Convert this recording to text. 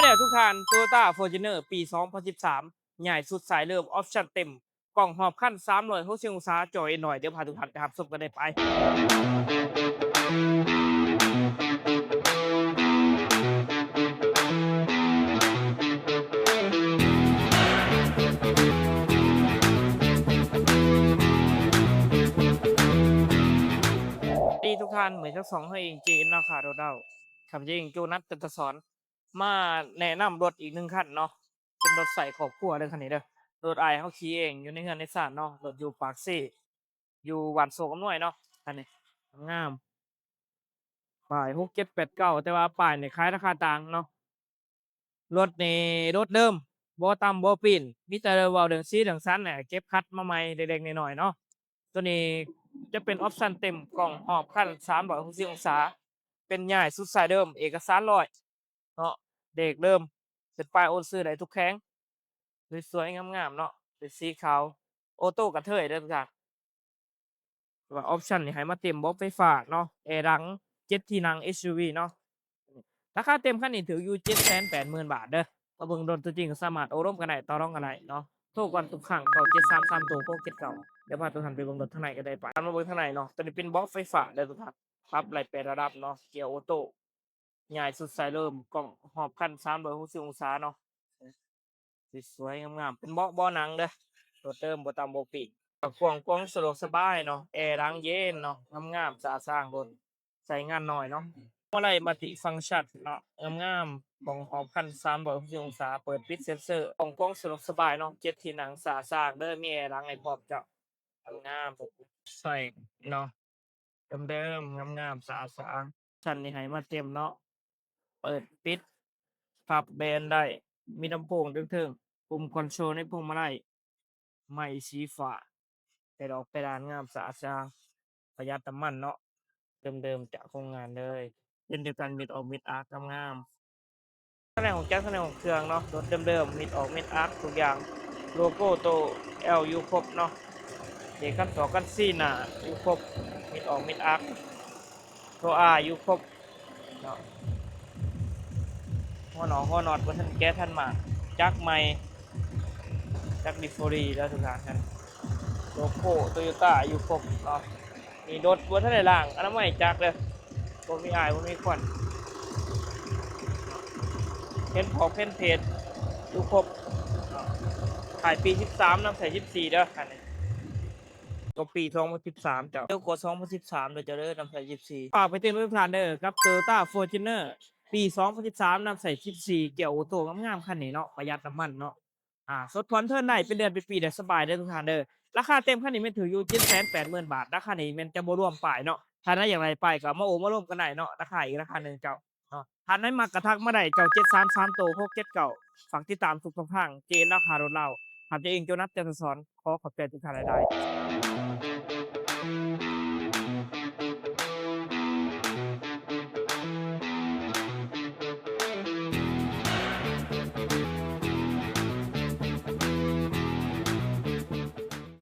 แล้วทุกท่าน Toyota Fortuner ปี 2013 ใหญ่สุดสายเริ่มออปชั่นเต็ม กล่องหอบขั้น360องศาจอ Android เดี๋ยวพาทุกท่านไปรับชมกันได้ไปดีทุกท่านเหมือนเจ้าสองให้เองเจนเนาะค่ะเราคำจริงโจนัสจันทสอนมาแนะนำรถอีกหนึ่งคันเนาะเป็นรถใส่ครอบครัวเด้อคันนี้เด้อรถไอเขาขี่เองอยู่ในเฮือนในศาลเนาะรถอยู่ปากซี่อยู่หวานโศกอำนวยเนาะคันนี้งามป้าย6 7 8 9แต่ว่าป้ายนี่คล้ายราคาต่างเนาะรถนี่รถเดิมบ่ต่ำบ่ปีนมีแต่เว้าเรื่องสีเรื่องสันเนี่ยเก็บคัดมาใหม่เล็กๆน้อยๆเนาะตัวนี้จะเป็นออปชันเต็มกล่องหอบคัน360องศาเป็นใหญ่สุดสายเดิมเอกสารร้อยเนาะเด็กเดิมเป็นป้ายโอนซื้อได้ทุกแข้งสวยๆงามๆเนาะเป็นสีขาวออโต้กระเทยเด้อทุกท่านว่าออปชันนี่ให้มาเต็มบ่ไฟฟ้าเนาะแอร์หลัง7ที่นั่ง SUV เนาะ ราคาเต็มคันนี้ถืออยู่780,000 บาทเด้อมาเบิ่งรถตัวจริงสามารถโอ้ร่วมกันได้ต่อรองกันได้เนาะโทรก่อนทุกครั้งเก้า733ตัว679เดี๋ยวพาทุกท่านไปเบิ่งรถข้างในก็ได้ไปตามมาเบิ่งข้างในเนาะตัวนี้เป็นบล็อกไฟฟ้าเด้อทุกท่านปรับไล่8ระดับเนาะเกียร์ออโต้ใหญ่สุดสายเริ่มกล่องหอบคัน360องศาเนาะสวยๆงามๆเป็นเบาะหนังเด้อรถเดิมบ่ต่ำบ่ปีกกว้างสะดวกสบายเนาะแอร์หลังเย็นเนาะงามๆสะอาดสะอ้านรถใช้งานน้อยเนาะ อะไรมัลติฟังก์ชันเนาะงามๆของหอบคัน360องศาเปิดปิดเซ็นเซอร์ของกล้องสะดวกสบายเนาะ7ที่นั่งสะอาดสะอ้านเด้อมีแอร์หลังให้พร้อมเจ้างามใส่เนาะเดิมๆงามๆสะอาดสะอ้านชั้นนี่ให้มาเต็มเนาะเปิดปิดปรับแบนได้มีลำโพงเทิงๆปุ่มคอนโทรลในพวงมาลัยไม้สีฟ้าแต่ดอกเพดานงามสะอาดสะอ้านประหยัดน้ำมันเนาะเดิมๆจากโรงงานเลยเช่นเดียวกันมิดออกมิดอาร์คงามๆ ข้างในของแก๊สข้างในของเครื่องเนาะรถเดิมๆมิดออกมิดอาร์คทุกอย่างโลโก้โต L อยู่ครบเนาะเด็กกัน2กัน4หน้าอยู่ครบมิดออกมิดอาร์คโต R อยู่ครบเนาะหัวหนอหัวน็อตว่าท่านแก๊สท่านมาจักใหม่จักดิฟอรีแล้วทุกอย่างกันโลโก้โตโยต้าอยู่ครบเนาะมีรถว่าท่านไหนล่างอันนั้นไม่จักเลยบ่มีอายบ่มีควันเพ้นพอเพ้นเพจอยู่ครบ ขายปี13นำใส่14เด้อคันนี้ก็ปี2013เจ้าเร็วกว่า2013เด้อเจ้าเด้อนำใส่14ฝากไปเตือนทุกท่านเด้อกับ Toyota Fortuner ปี2013นำใส่14เกียร์ออโต้งามๆคันนี้เนาะประหยัดน้ำมันเนาะสดผ่อนเทิร์นได้เป็นเดือนเป็นปีได้สบายเด้อทุกท่านเด้อราคาเต็มคันนี้แม่นถืออยู่780,000 บาทราคานี้แม่นจะบ่รวมป้ายเนาะถ้าได้อย่างไรป้ายก็มาโอ้มาร่วมกันได้เนาะราคาอีกราคาหนึ่งเจ้าเนาะท่านใดมักกะทักมาได้เจ้า733โต679ฝากติดตามทุกช่องทางเจนราคารถเรา หากจะเองโจนัสเจมสอนขอขอบใจทุกท่านหลายๆ